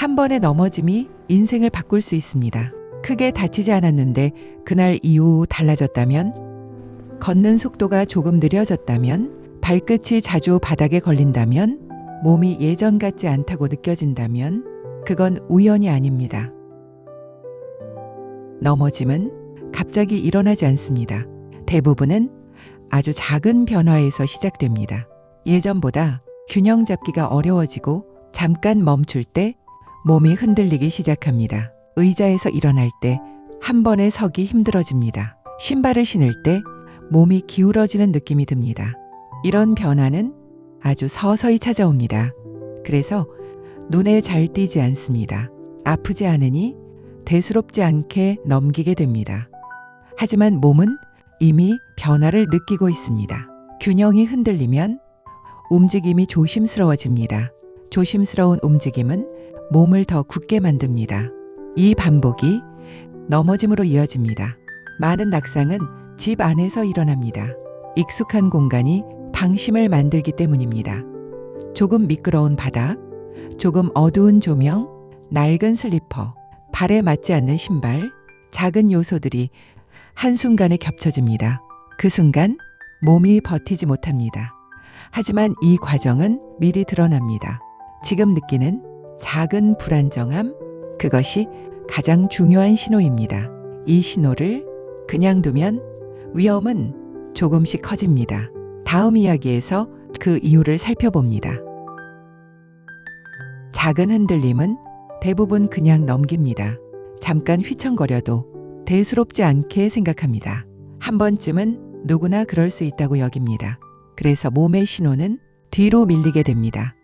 한 번의 넘어짐이 인생을 바꿀 수 있습니다. 크게 다치지 않았는데 그날 이후 달라졌다면, 걷는 속도가 조금 느려졌다면, 발끝이 자주 바닥에 걸린다면, 몸이 예전 같지 않다고 느껴진다면 그건 우연이 아닙니다. 넘어짐은 갑자기 일어나지 않습니다. 대부분은 아주 작은 변화에서 시작됩니다. 예전보다 균형 잡기가 어려워지고 잠깐 멈출 때 몸이 흔들리기 시작합니다. 의자에서 일어날 때 한 번에 서기 힘들어집니다. 신발을 신을 때 몸이 기울어지는 느낌이 듭니다. 이런 변화는 아주 서서히 찾아옵니다. 그래서 눈에 잘 띄지 않습니다. 아프지 않으니 대수롭지 않게 넘기게 됩니다. 하지만 몸은 이미 변화를 느끼고 있습니다. 균형이 흔들리면 움직임이 조심스러워집니다. 조심스러운 움직임은 몸을 더 굳게 만듭니다. 이 반복이 넘어짐으로 이어집니다. 많은 낙상은 집 안에서 일어납니다. 익숙한 공간이 방심을 만들기 때문입니다. 조금 미끄러운 바닥, 조금 어두운 조명, 낡은 슬리퍼, 발에 맞지 않는 신발, 작은 요소들이 한순간에 겹쳐집니다. 그 순간 몸이 버티지 못합니다. 하지만 이 과정은 미리 드러납니다. 지금 느끼는 작은 불안정함, 그것이 가장 중요한 신호입니다. 이 신호를 그냥 두면 위험은 조금씩 커집니다. 다음 이야기에서 그 이유를 살펴봅니다. 작은 흔들림은 대부분 그냥 넘깁니다. 잠깐 휘청거려도 대수롭지 않게 생각합니다. 한 번쯤은 누구나 그럴 수 있다고 여깁니다. 그래서 몸의 신호는 뒤로 밀리게 됩니다.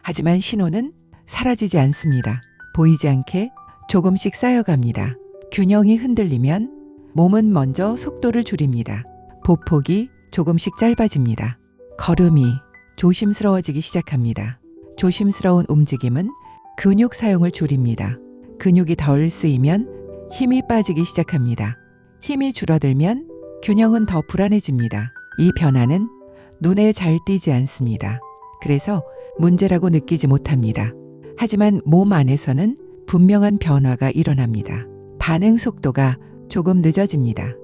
하지만 신호는 사라지지 않습니다. 보이지 않게 조금씩 쌓여갑니다. 균형이 흔들리면 몸은 먼저 속도를 줄입니다. 보폭이 조금씩 짧아집니다. 걸음이 조심스러워지기 시작합니다. 조심스러운 움직임은 근육 사용을 줄입니다. 근육이 덜 쓰이면 힘이 빠지기 시작합니다. 힘이 줄어들면 균형은 더 불안해집니다. 이 변화는 눈에 잘 띄지 않습니다. 그래서 문제라고 느끼지 못합니다. 하지만 몸 안에서는 분명한 변화가 일어납니다. 반응 속도가 조금 늦어집니다.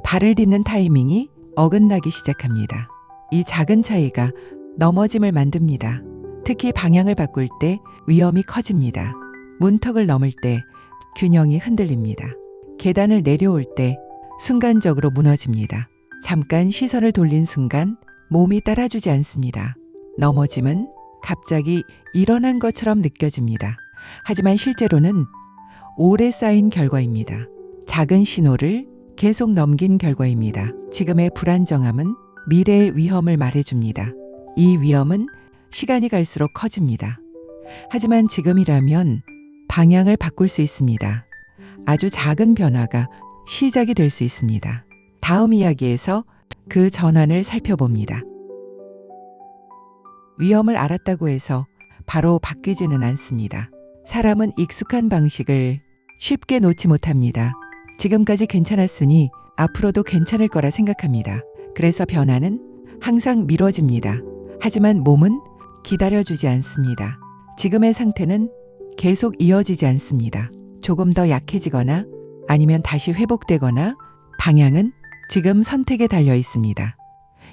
발을 딛는 타이밍이 어긋나기 시작합니다. 이 작은 차이가 넘어짐을 만듭니다. 특히 방향을 바꿀 때 위험이 커집니다. 문턱을 넘을 때 균형이 흔들립니다. 계단을 내려올 때 순간적으로 무너집니다. 잠깐 시선을 돌린 순간 몸이 따라주지 않습니다. 넘어짐은 갑자기 일어난 것처럼 느껴집니다. 하지만 실제로는 오래 쌓인 결과입니다. 작은 신호를 계속 넘긴 결과입니다. 지금의 불안정함은 미래의 위험을 말해줍니다. 이 위험은 시간이 갈수록 커집니다. 하지만 지금이라면 방향을 바꿀 수 있습니다. 아주 작은 변화가 시작이 될 수 있습니다. 다음 이야기에서 그 전환을 살펴봅니다. 위험을 알았다고 해서 바로 바뀌지는 않습니다. 사람은 익숙한 방식을 쉽게 놓지 못합니다. 지금까지 괜찮았으니 앞으로도 괜찮을 거라 생각합니다. 그래서 변화는 항상 미뤄집니다. 하지만 몸은 기다려주지 않습니다. 지금의 상태는 계속 이어지지 않습니다. 조금 더 약해지거나 아니면 다시 회복되거나 방향은 지금 선택에 달려 있습니다.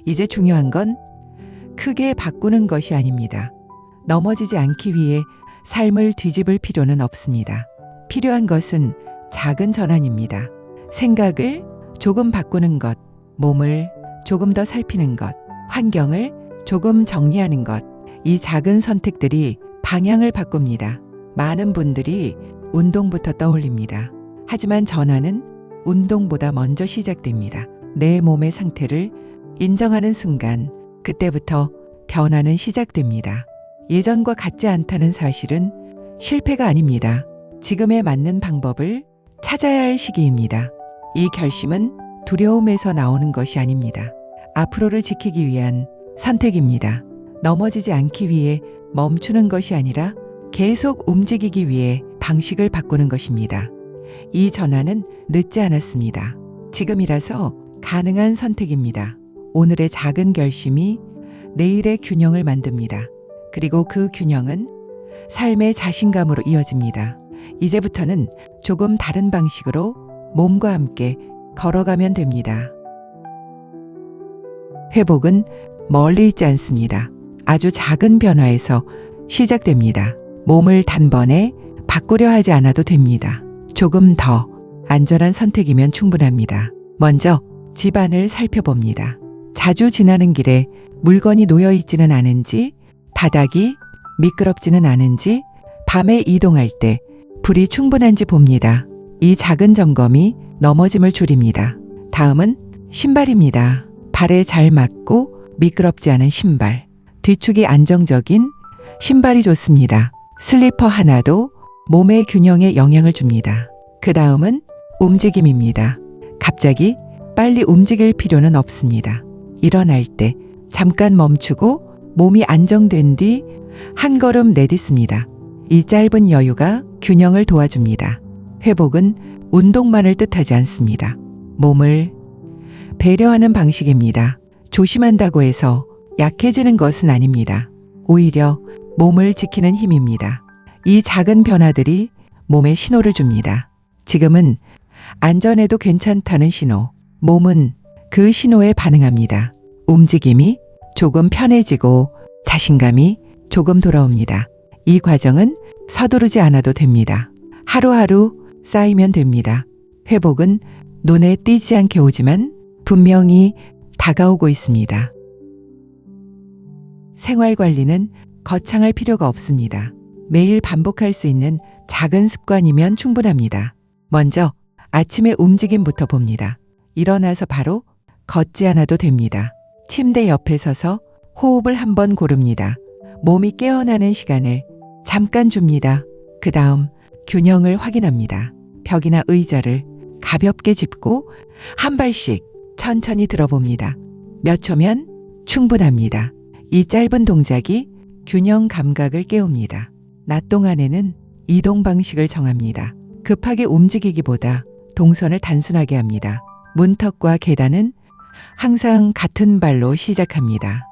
이제 중요한 건 크게 바꾸는 것이 아닙니다. 넘어지지 않기 위해 삶을 뒤집을 필요는 없습니다. 필요한 것은 작은 전환입니다. 생각을 조금 바꾸는 것, 몸을 조금 더 살피는 것, 환경을 조금 정리하는 것, 이 작은 선택들이 방향을 바꿉니다. 많은 분들이 운동부터 떠올립니다. 하지만 전환은 운동보다 먼저 시작됩니다. 내 몸의 상태를 인정하는 순간 그때부터 변화는 시작됩니다. 예전과 같지 않다는 사실은 실패가 아닙니다. 지금에 맞는 방법을 찾아야 할 시기입니다. 이 결심은 두려움에서 나오는 것이 아닙니다. 앞으로를 지키기 위한 선택입니다. 넘어지지 않기 위해 멈추는 것이 아니라 계속 움직이기 위해 방식을 바꾸는 것입니다. 이 전환은 늦지 않았습니다. 지금이라서 가능한 선택입니다. 오늘의 작은 결심이 내일의 균형을 만듭니다. 그리고 그 균형은 삶의 자신감으로 이어집니다. 이제부터는 조금 다른 방식으로 몸과 함께 걸어가면 됩니다. 회복은 멀리 있지 않습니다. 아주 작은 변화에서 시작됩니다. 몸을 단번에 바꾸려 하지 않아도 됩니다. 조금 더 안전한 선택이면 충분합니다. 먼저 집안을 살펴봅니다. 자주 지나는 길에 물건이 놓여 있지는 않은지, 바닥이 미끄럽지는 않은지, 밤에 이동할 때 불이 충분한지 봅니다. 이 작은 점검이 넘어짐을 줄입니다. 다음은 신발입니다. 발에 잘 맞고 미끄럽지 않은 신발. 뒤축이 안정적인 신발이 좋습니다. 슬리퍼 하나도 몸의 균형에 영향을 줍니다. 그 다음은 움직임입니다. 갑자기 빨리 움직일 필요는 없습니다. 일어날 때 잠깐 멈추고 몸이 안정된 뒤 한 걸음 내딛습니다. 이 짧은 여유가 균형을 도와줍니다. 회복은 운동만을 뜻하지 않습니다. 몸을 배려하는 방식입니다. 조심한다고 해서 약해지는 것은 아닙니다. 오히려 몸을 지키는 힘입니다. 이 작은 변화들이 몸에 신호를 줍니다. 지금은 안전해도 괜찮다는 신호. 몸은 그 신호에 반응합니다. 움직임이 조금 편해지고 자신감이 조금 돌아옵니다. 이 과정은 서두르지 않아도 됩니다. 하루하루 쌓이면 됩니다. 회복은 눈에 띄지 않게 오지만 분명히 다가오고 있습니다. 생활 관리는 거창할 필요가 없습니다. 매일 반복할 수 있는 작은 습관이면 충분합니다. 먼저 아침에 움직임부터 봅니다. 일어나서 바로 걷지 않아도 됩니다. 침대 옆에 서서 호흡을 한번 고릅니다. 몸이 깨어나는 시간을 잠깐 줍니다. 그 다음 균형을 확인합니다. 벽이나 의자를 가볍게 짚고 한 발씩 천천히 들어봅니다. 몇 초면 충분합니다. 이 짧은 동작이 균형 감각을 깨웁니다. 낮 동안에는 이동 방식을 정합니다. 급하게 움직이기보다 동선을 단순하게 합니다. 문턱과 계단은 항상 같은 발로 시작합니다.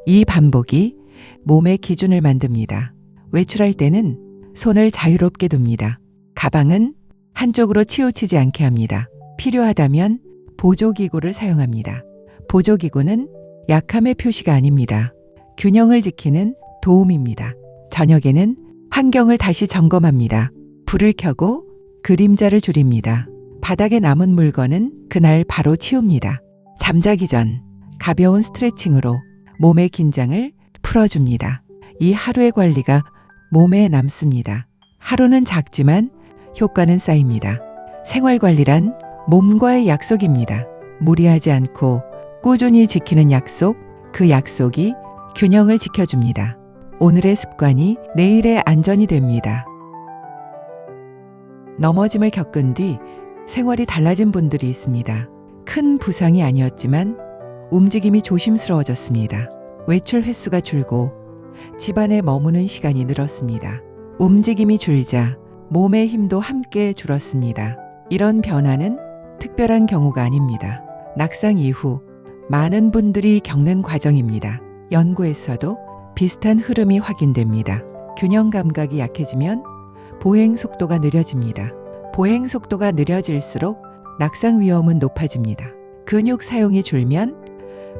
이 반복이 몸의 기준을 만듭니다. 외출할 때는 손을 자유롭게 둡니다. 가방은 한쪽으로 치우치지 않게 합니다. 필요하다면 보조기구를 사용합니다. 보조기구는 약함의 표시가 아닙니다. 균형을 지키는 도움입니다. 저녁에는 환경을 다시 점검합니다. 불을 켜고 그림자를 줄입니다. 바닥에 남은 물건은 그날 바로 치웁니다. 잠자기 전 가벼운 스트레칭으로 몸의 긴장을 풀어줍니다. 이 하루의 관리가 몸에 남습니다. 하루는 작지만 효과는 쌓입니다. 생활관리란 몸과의 약속입니다. 무리하지 않고 꾸준히 지키는 약속, 그 약속이 균형을 지켜줍니다. 오늘의 습관이 내일의 안전이 됩니다. 넘어짐을 겪은 뒤 생활이 달라진 분들이 있습니다. 큰 부상이 아니었지만 움직임이 조심스러워졌습니다. 외출 횟수가 줄고 집안에 머무는 시간이 늘었습니다. 움직임이 줄자 몸의 힘도 함께 줄었습니다. 이런 변화는 특별한 경우가 아닙니다. 낙상 이후 많은 분들이 겪는 과정입니다. 연구에서도 비슷한 흐름이 확인됩니다. 균형 감각이 약해지면 보행 속도가 느려집니다. 보행 속도가 느려질수록 낙상 위험은 높아집니다. 근육 사용이 줄면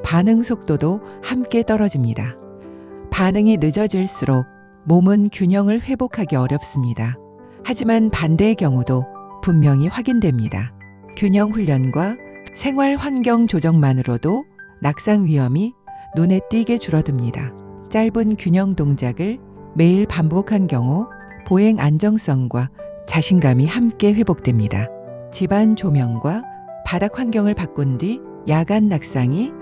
반응 속도도 함께 떨어집니다. 반응이 늦어질수록 몸은 균형을 회복하기 어렵습니다. 하지만 반대의 경우도 분명히 확인됩니다. 균형 훈련과 생활 환경 조정만으로도 낙상 위험이 눈에 띄게 줄어듭니다. 짧은 균형 동작을 매일 반복한 경우 보행 안정성과 자신감이 함께 회복됩니다. 집안 조명과 바닥 환경을 바꾼 뒤 야간 낙상이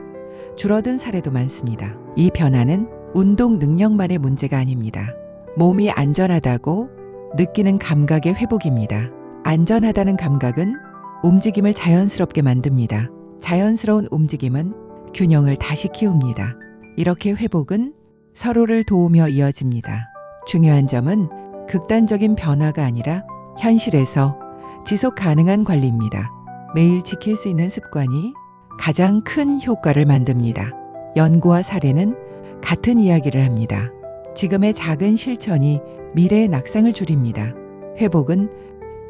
줄어든 사례도 많습니다. 이 변화는 운동 능력만의 문제가 아닙니다. 몸이 안전하다고 느끼는 감각의 회복입니다. 안전하다는 감각은 움직임을 자연스럽게 만듭니다. 자연스러운 움직임은 균형을 다시 키웁니다. 이렇게 회복은 서로를 도우며 이어집니다. 중요한 점은 극단적인 변화가 아니라 현실에서 지속 가능한 관리입니다. 매일 지킬 수 있는 습관이 가장 큰 효과를 만듭니다. 연구와 사례는 같은 이야기를 합니다. 지금의 작은 실천이 미래의 낙상을 줄입니다. 회복은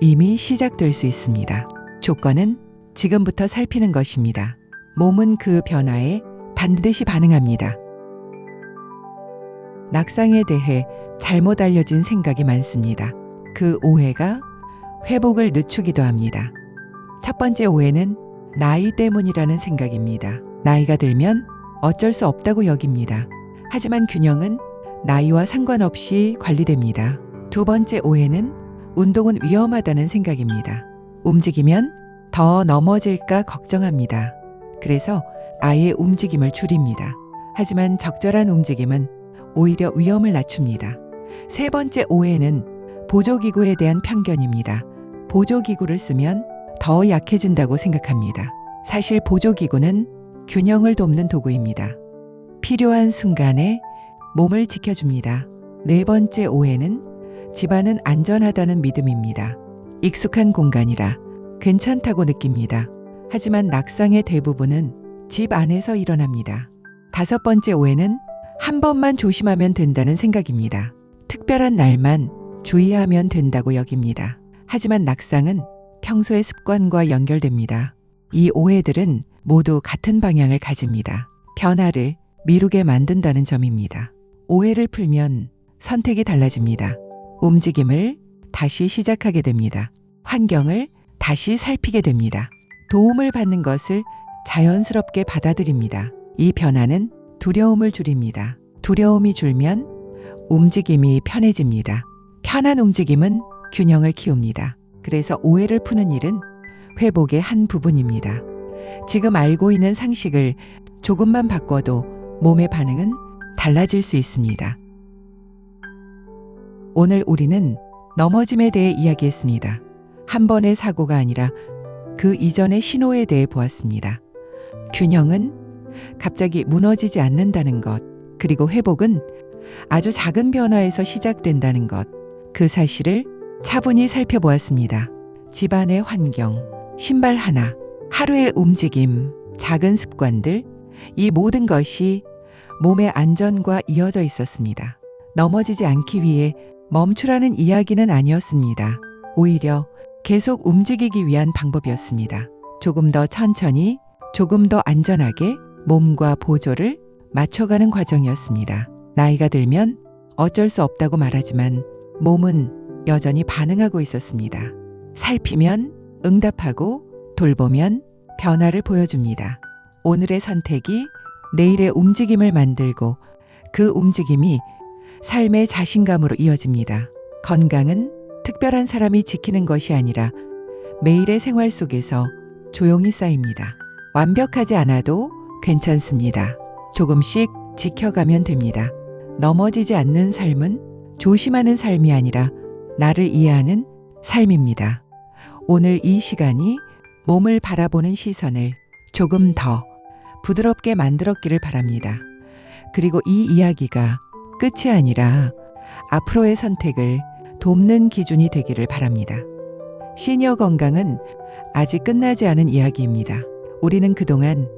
이미 시작될 수 있습니다. 조건은 지금부터 살피는 것입니다. 몸은 그 변화에 반드시 반응합니다. 낙상에 대해 잘못 알려진 생각이 많습니다. 그 오해가 회복을 늦추기도 합니다. 첫 번째 오해는 나이 때문이라는 생각입니다. 나이가 들면 어쩔 수 없다고 여깁니다. 하지만 균형은 나이와 상관없이 관리됩니다. 두 번째 오해는 운동은 위험하다는 생각입니다. 움직이면 더 넘어질까 걱정합니다. 그래서 아예 움직임을 줄입니다. 하지만 적절한 움직임은 오히려 위험을 낮춥니다. 세 번째 오해는 보조기구에 대한 편견입니다. 보조기구를 쓰면 더 약해진다고 생각합니다. 사실 보조기구는 균형을 돕는 도구입니다. 필요한 순간에 몸을 지켜줍니다. 네 번째 오해는 집안은 안전하다는 믿음입니다. 익숙한 공간이라 괜찮다고 느낍니다. 하지만 낙상의 대부분은 집 안에서 일어납니다. 다섯 번째 오해는 한 번만 조심하면 된다는 생각입니다. 특별한 날만 주의하면 된다고 여깁니다. 하지만 낙상은 평소의 습관과 연결됩니다. 이 오해들은 모두 같은 방향을 가집니다. 변화를 미루게 만든다는 점입니다. 오해를 풀면 선택이 달라집니다. 움직임을 다시 시작하게 됩니다. 환경을 다시 살피게 됩니다. 도움을 받는 것을 자연스럽게 받아들입니다. 이 변화는 두려움을 줄입니다. 두려움이 줄면 움직임이 편해집니다. 편한 움직임은 균형을 키웁니다. 그래서 오해를 푸는 일은 회복의 한 부분입니다. 지금 알고 있는 상식을 조금만 바꿔도 몸의 반응은 달라질 수 있습니다. 오늘 우리는 넘어짐에 대해 이야기했습니다. 한 번의 사고가 아니라 그 이전의 신호에 대해 보았습니다. 균형은 갑자기 무너지지 않는다는 것, 그리고 회복은 아주 작은 변화에서 시작된다는 것, 그 사실을 차분히 살펴보았습니다. 집안의 환경, 신발 하나, 하루의 움직임, 작은 습관들, 이 모든 것이 몸의 안전과 이어져 있었습니다. 넘어지지 않기 위해 멈추라는 이야기는 아니었습니다. 오히려 계속 움직이기 위한 방법이었습니다. 조금 더 천천히, 조금 더 안전하게 몸과 보조를 맞춰가는 과정이었습니다. 나이가 들면 어쩔 수 없다고 말하지만 몸은 여전히 반응하고 있었습니다. 살피면 응답하고 돌보면 변화를 보여줍니다. 오늘의 선택이 내일의 움직임을 만들고 그 움직임이 삶의 자신감으로 이어집니다. 건강은 특별한 사람이 지키는 것이 아니라 매일의 생활 속에서 조용히 쌓입니다. 완벽하지 않아도 괜찮습니다. 조금씩 지켜가면 됩니다. 넘어지지 않는 삶은 조심하는 삶이 아니라 나를 이해하는 삶입니다. 오늘 이 시간이 몸을 바라보는 시선을 조금 더 부드럽게 만들었기를 바랍니다. 그리고 이 이야기가 끝이 아니라 앞으로의 선택을 돕는 기준이 되기를 바랍니다. 시니어 건강은 아직 끝나지 않은 이야기입니다. 우리는 그동안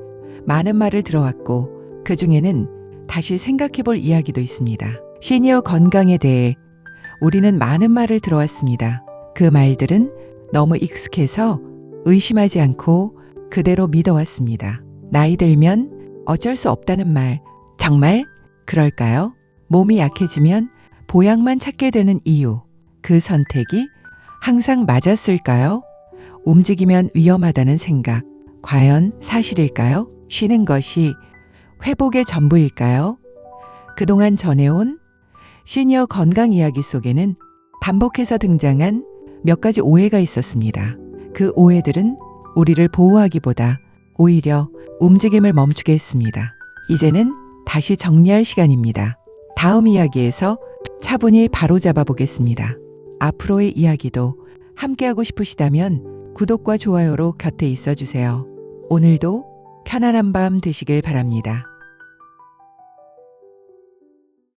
많은 말을 들어왔고 그 중에는 다시 생각해 볼 이야기도 있습니다. 시니어 건강에 대해 우리는 많은 말을 들어왔습니다. 그 말들은 너무 익숙해서 의심하지 않고 그대로 믿어왔습니다. 나이 들면 어쩔 수 없다는 말, 정말 그럴까요? 몸이 약해지면 보약만 찾게 되는 이유, 그 선택이 항상 맞았을까요? 움직이면 위험하다는 생각, 과연 사실일까요? 쉬는 것이 회복의 전부일까요? 그동안 전해온 시니어 건강 이야기 속에는 반복해서 등장한 몇 가지 오해가 있었습니다. 그 오해들은 우리를 보호하기보다 오히려 움직임을 멈추게 했습니다. 이제는 다시 정리할 시간입니다. 다음 이야기에서 차분히 바로잡아 보겠습니다. 앞으로의 이야기도 함께하고 싶으시다면 구독과 좋아요로 곁에 있어 주세요. 오늘도 편안한 밤 되시길 바랍니다.